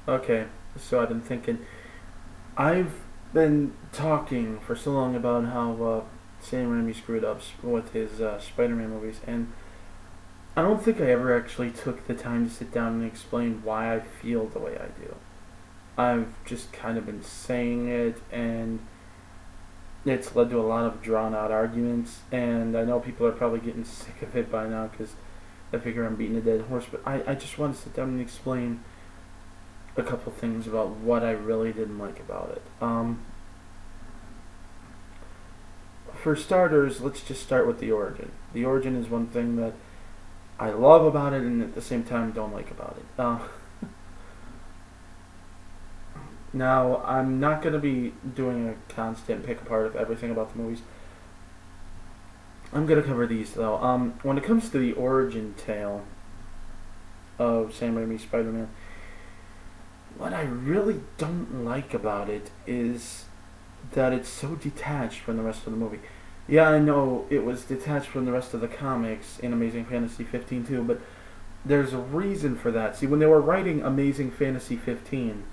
Okay, so I've been thinking. I've been talking for so long about how Sam Raimi screwed up with his Spider-Man movies, and I don't think I ever actually took the time to sit down and explain why I feel the way I do. I've just kind of been saying it, and it's led to a lot of drawn-out arguments, and I know people are probably getting sick of it by now because I figure I'm beating a dead horse, but I just want to sit down and explain a couple things about what I really didn't like about it. For starters, let's just start with the origin. The origin is one thing that I love about it, and at the same time don't like about it. Now, I'm not going to be doing a constant pick apart of everything about the movies. I'm going to cover these though. When it comes to the origin tale of Sam Raimi's Spider-Man, what I really don't like about it is that it's so detached from the rest of the movie. Yeah, I know it was detached from the rest of the comics in Amazing Fantasy 15 too, but there's a reason for that. See, when they were writing Amazing Fantasy 15,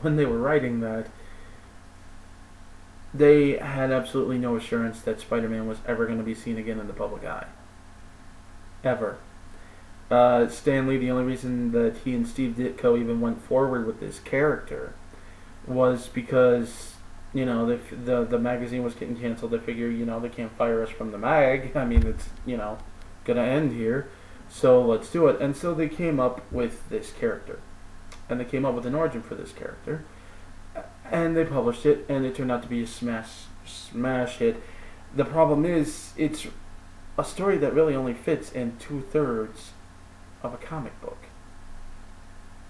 when they were writing that, they had absolutely no assurance that Spider-Man was ever going to be seen again in the public eye. Ever. Stan Lee, the only reason that he and Steve Ditko even went forward with this character was because, you know, the magazine was getting canceled. They figure, you know, they can't fire us from the mag. I mean, it's, you know, gonna end here, so let's do it. And so they came up with this character, and they came up with an origin for this character, and they published it, and it turned out to be a smash hit. The problem is, it's a story that really only fits in 2/3 of a comic book.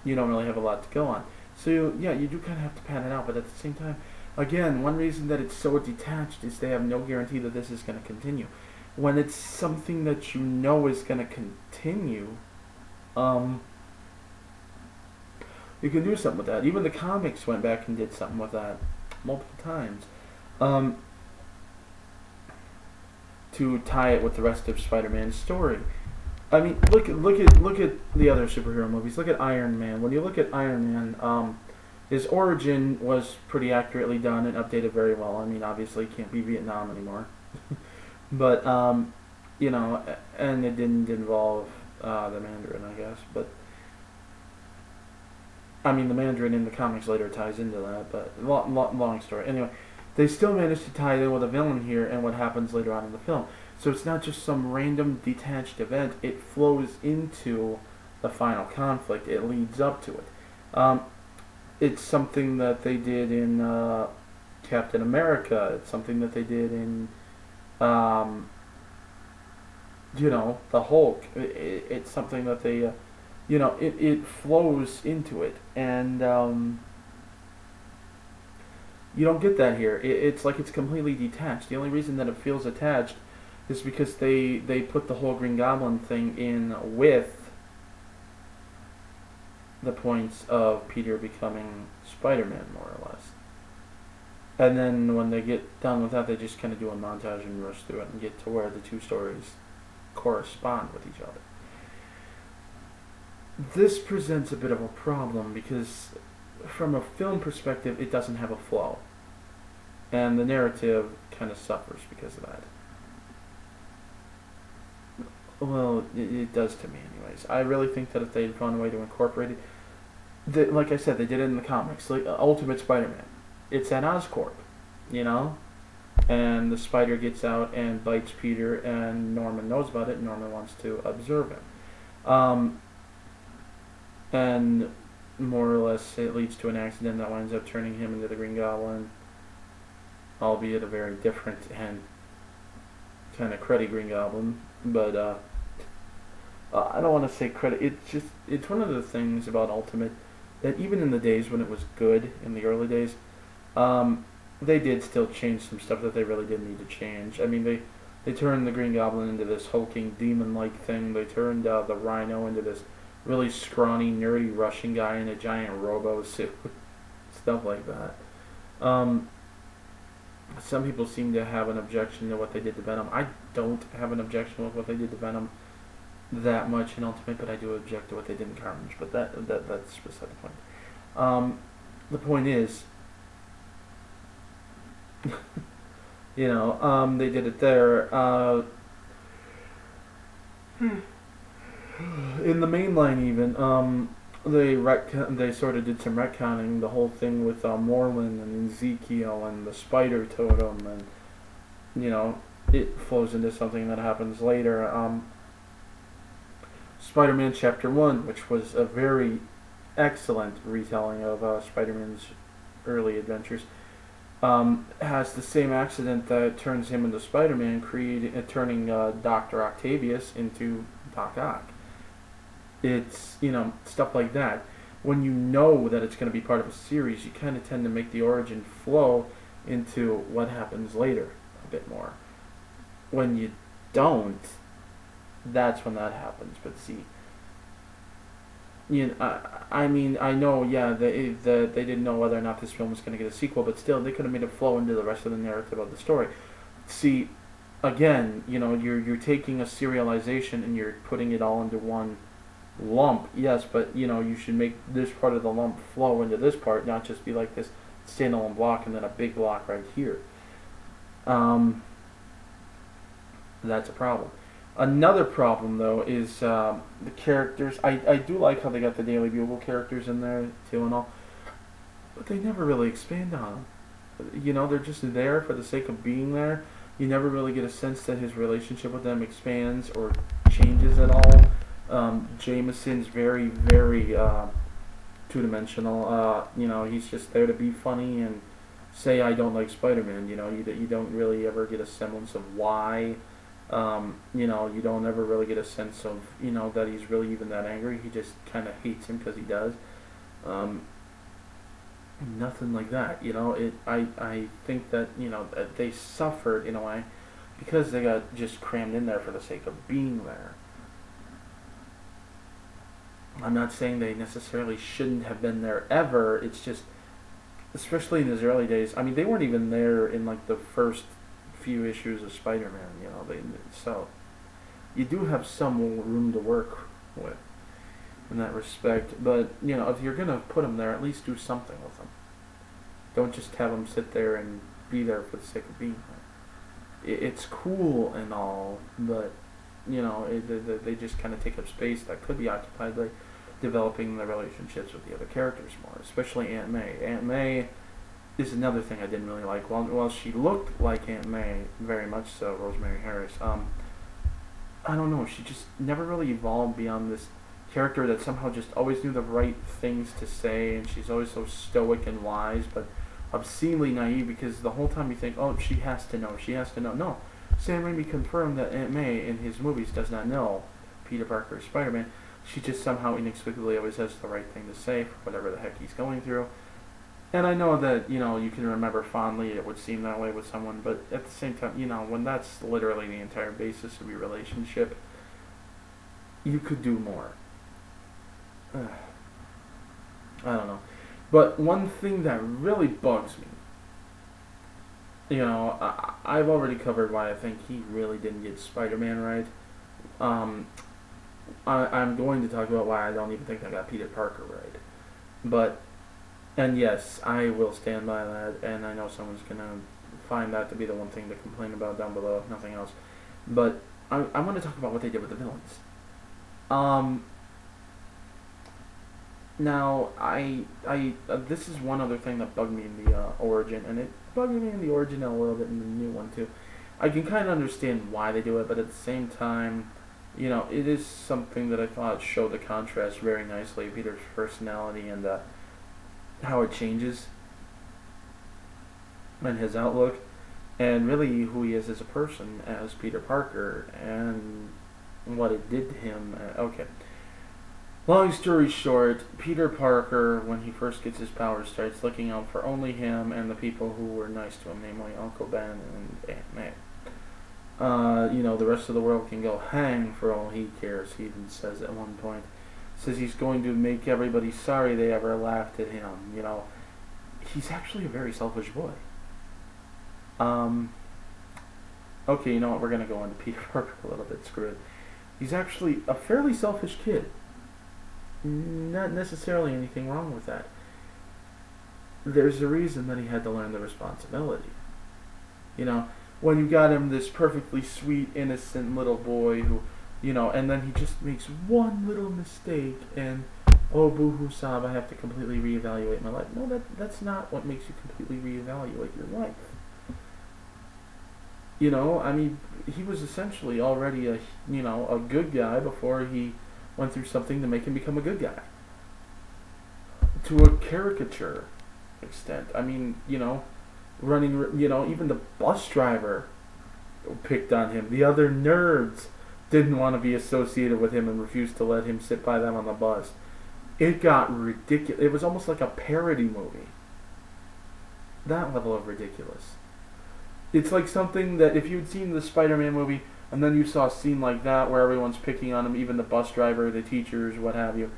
You don't really have a lot to go on. So, yeah, you do kind of have to pan it out, but at the same time, again, one reason that it's so detached is they have no guarantee that this is going to continue. When it's something that you know is going to continue, you can do something with that. Even the comics went back and did something with that multiple times. To tie it with the rest of Spider-Man's story. I mean, look at the other superhero movies. Look at Iron Man. When you look at Iron Man, his origin was pretty accurately done and updated very well. I mean, obviously, he can't be Vietnam anymore, but you know, and it didn't involve the Mandarin, I guess. But I mean, the Mandarin in the comics later ties into that. But long story. Anyway, they still managed to tie it in with a villain here and what happens later on in the film. So it's not just some random detached event. It flows into the final conflict. It leads up to it. It's something that they did in Captain America. It's something that they did in, you know, the Hulk. It's something that they, you know, it flows into it. And you don't get that here. It's like it's completely detached. The only reason that it feels attached is because they put the whole Green Goblin thing in with the points of Peter becoming Spider-Man, more or less. And then when they get done with that, they just kind of do a montage and rush through it and get to where the two stories correspond with each other. This presents a bit of a problem because from a film perspective, it doesn't have a flow. And the narrative kind of suffers because of that. Well, it does to me anyways. I really think that if they had found a way to incorporate it, like I said, they did it in the comics. Like Ultimate Spider-Man. It's at Oscorp, you know? And the spider gets out and bites Peter, and Norman knows about it, and Norman wants to observe him. And more or less it leads to an accident that winds up turning him into the Green Goblin, albeit a very different and kind of cruddy Green Goblin. But I don't want to say credit. It's one of the things about Ultimate that even in the days when it was good, in the early days, they did still change some stuff that they really didn't need to change. I mean, they turned the Green Goblin into this hulking demon-like thing. They turned the Rhino into this really scrawny, nerdy Russian guy in a giant robo suit. Stuff like that. Some people seem to have an objection to what they did to Venom. I don't have an objection with what they did to Venom. that much in Ultimate, but I do object to what they did in Carnage. But that's beside the point. The point is, they did it there. In the main line, even they sort of did some retconning the whole thing with Moreland and Ezekiel and the spider totem, and it flows into something that happens later. Spider-Man Chapter 1, which was a very excellent retelling of Spider-Man's early adventures, has the same accident that turns him into Spider-Man, turning Dr. Octavius into Doc Ock. It's, stuff like that. When you know that it's going to be part of a series, you kind of tend to make the origin flow into what happens later a bit more. When you don't, that's when that happens. But see, I know, yeah, they didn't know whether or not this film was going to get a sequel, but still, they could have made it flow into the rest of the narrative of the story. See, again, you're taking a serialization and you're putting it all into one lump. Yes, but you should make this part of the lump flow into this part, not just be like this standalone block and then a big block right here. That's a problem. Another problem, though, is the characters. I do like how they got the Daily Bugle characters in there, too, and all, but they never really expand on them. They're just there for the sake of being there. You never really get a sense that his relationship with them expands or changes at all. Jameson's very, very two-dimensional. He's just there to be funny and say, I don't like Spider-Man. You don't really ever get a semblance of why. You don't ever really get a sense of, that he's really even that angry. He just kind of hates him because he does. Nothing like that, I think that, that they suffered in a way because they got just crammed in there for the sake of being there. I'm not saying they necessarily shouldn't have been there ever. It's just, especially in his early days, they weren't even there in like the first few issues of Spider-Man, so you do have some room to work with in that respect, but if you're gonna put them there, at least do something with them. Don't just have them sit there and be there for the sake of being there. It's cool and all, but they just kind of take up space that could be occupied by developing the relationships with the other characters more, especially Aunt May. Aunt May is another thing I didn't really like. While she looked like Aunt May, very much so, Rosemary Harris, I don't know, she just never really evolved beyond this character that somehow just always knew the right things to say, and she's always so stoic and wise, but obscenely naive, because the whole time you think, oh, she has to know. No, Sam Raimi confirmed that Aunt May in his movies does not know Peter Parker is Spider-Man. She just somehow inexplicably always has the right thing to say for whatever the heck he's going through. And I know that, you can remember fondly it would seem that way with someone, but at the same time, when that's literally the entire basis of your relationship, you could do more. I don't know. But one thing that really bugs me, I've already covered why I think he really didn't get Spider-Man right. I'm going to talk about why I don't even think I got Peter Parker right. And yes, I will stand by that, and I know someone's going to find that to be the one thing to complain about down below, if nothing else. But I'm going to talk about what they did with the villains. Now, this is one other thing that bugged me in the origin, and it bugged me in the origin a little bit in the new one too. I can kind of understand why they do it, but at the same time, it is something that I thought showed the contrast very nicely, Peter's personality and how it changes, and his outlook, and really who he is as a person as Peter Parker, and what it did to him. Okay. Long story short, Peter Parker, when he first gets his powers, starts looking out for only him and the people who were nice to him, namely Uncle Ben and Aunt May. The rest of the world can go hang for all he cares, he even says at one point. Says he's going to make everybody sorry they ever laughed at him. He's actually a very selfish boy. Okay, you know what, we're going to go into Peter Parker a little bit, screw it. He's actually a fairly selfish kid. Not necessarily anything wrong with that. There's a reason that he had to learn the responsibility. You know, when you got him this perfectly sweet, innocent little boy who, and then he just makes one little mistake and, oh, boo-hoo sob, I have to completely reevaluate my life. No, that's not what makes you completely reevaluate your life. I mean, he was essentially already a good guy before he went through something to make him become a good guy. To a caricature extent. I mean, running, even the bus driver picked on him. The other nerds didn't want to be associated with him and refused to let him sit by them on the bus. It got ridiculous. It was almost like a parody movie. That level of ridiculous. It's like something that if you'd seen the Spider-Man movie and then you saw a scene like that where everyone's picking on him, even the bus driver, the teachers, what have you,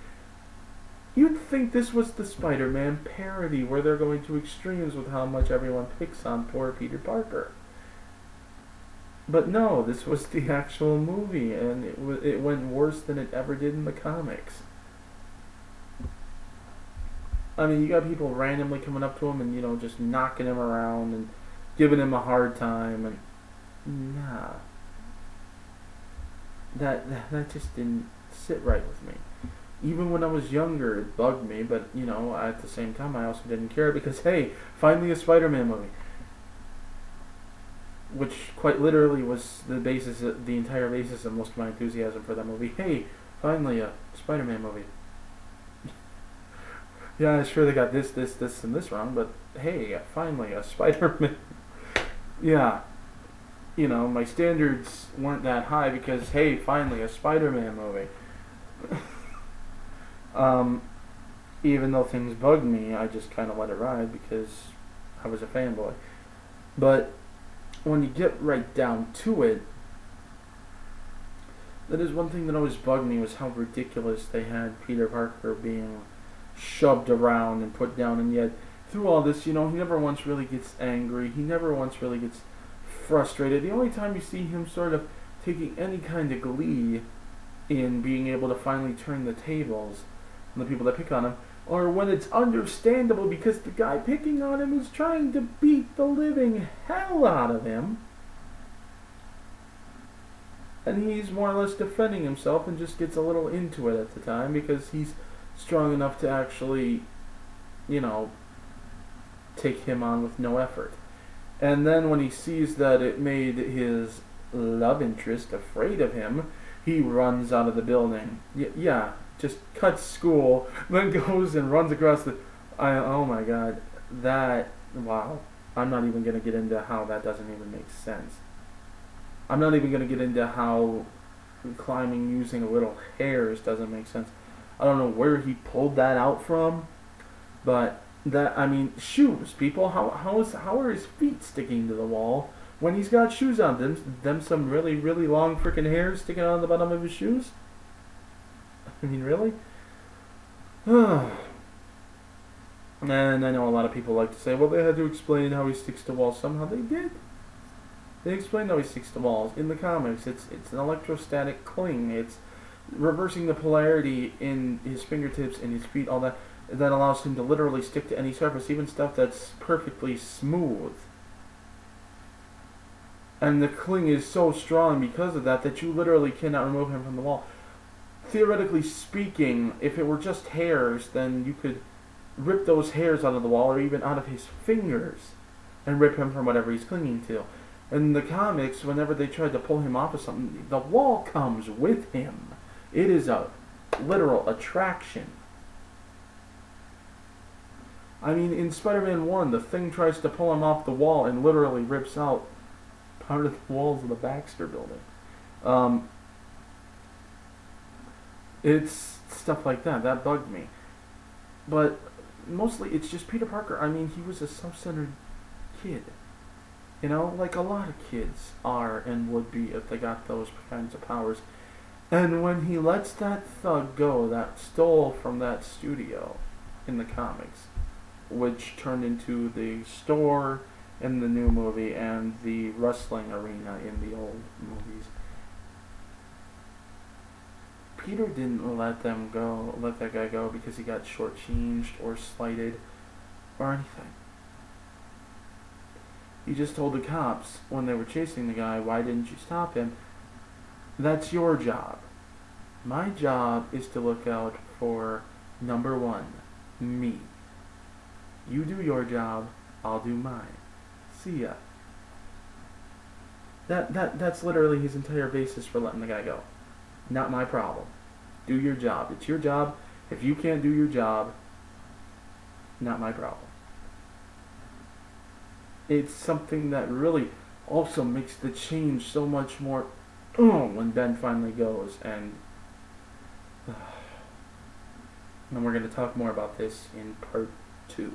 you'd think this was the Spider-Man parody where they're going to extremes with how much everyone picks on poor Peter Parker. But no, this was the actual movie, and it went worse than it ever did in the comics. I mean, you got people randomly coming up to him and, just knocking him around and giving him a hard time, and nah. That just didn't sit right with me. Even when I was younger, it bugged me, but, at the same time, I also didn't care because, hey, finally a Spider-Man movie. Which quite literally was the entire basis of most of my enthusiasm for that movie. Hey, finally a Spider-Man movie. Yeah, sure they got this, and this wrong, but hey, finally a Spider-Man. Yeah, my standards weren't that high because, hey, finally a Spider-Man movie. Even though things bugged me, I just kind of let it ride because I was a fanboy. But when you get right down to it, that is one thing that always bugged me was how ridiculous they had Peter Parker being shoved around and put down, and yet through all this, he never once really gets angry. He never once really gets frustrated. The only time you see him sort of taking any kind of glee in being able to finally turn the tables on the people that pick on him, or when it's understandable because the guy picking on him is trying to beat the living hell out of him, and he's more or less defending himself and just gets a little into it at the time because he's strong enough to actually, take him on with no effort. And then when he sees that it made his love interest afraid of him, he runs out of the building. Yeah, just cuts school, then goes and runs across oh my god, wow. I'm not even going to get into how that doesn't even make sense. I'm not even going to get into how climbing using little hairs doesn't make sense. I don't know where he pulled that out from, but shoes, people. How are his feet sticking to the wall when he's got shoes on? Them some really, really long freaking hairs sticking out of the bottom of his shoes? I mean, really? And I know a lot of people like to say, well, they had to explain how he sticks to walls. Somehow they did. They explained how he sticks to walls. In the comics, it's an electrostatic cling. It's reversing the polarity in his fingertips and his feet, all that allows him to literally stick to any surface, even stuff that's perfectly smooth. And the cling is so strong because of that you literally cannot remove him from the wall. Theoretically speaking, if it were just hairs, then you could rip those hairs out of the wall or even out of his fingers and rip him from whatever he's clinging to. In the comics, whenever they tried to pull him off of something, the wall comes with him. It is a literal attraction. I mean, in Spider-Man 1, the Thing tries to pull him off the wall and literally rips out part of the walls of the Baxter building. It's stuff like that. That bugged me. But mostly it's just Peter Parker. I mean, he was a self-centered kid. Like a lot of kids are and would be if they got those kinds of powers. And when he lets that thug go that stole from that studio in the comics, which turned into the store in the new movie and the wrestling arena in the old movies, Peter didn't let that guy go because he got shortchanged or slighted or anything. He just told the cops when they were chasing the guy, why didn't you stop him? That's your job. My job is to look out for number one, me. You do your job, I'll do mine. See ya. That's literally his entire basis for letting the guy go. Not my problem. Do your job. It's your job. If you can't do your job, not my problem. It's something that really also makes the change so much more when Ben finally goes, and we're going to talk more about this in part 2.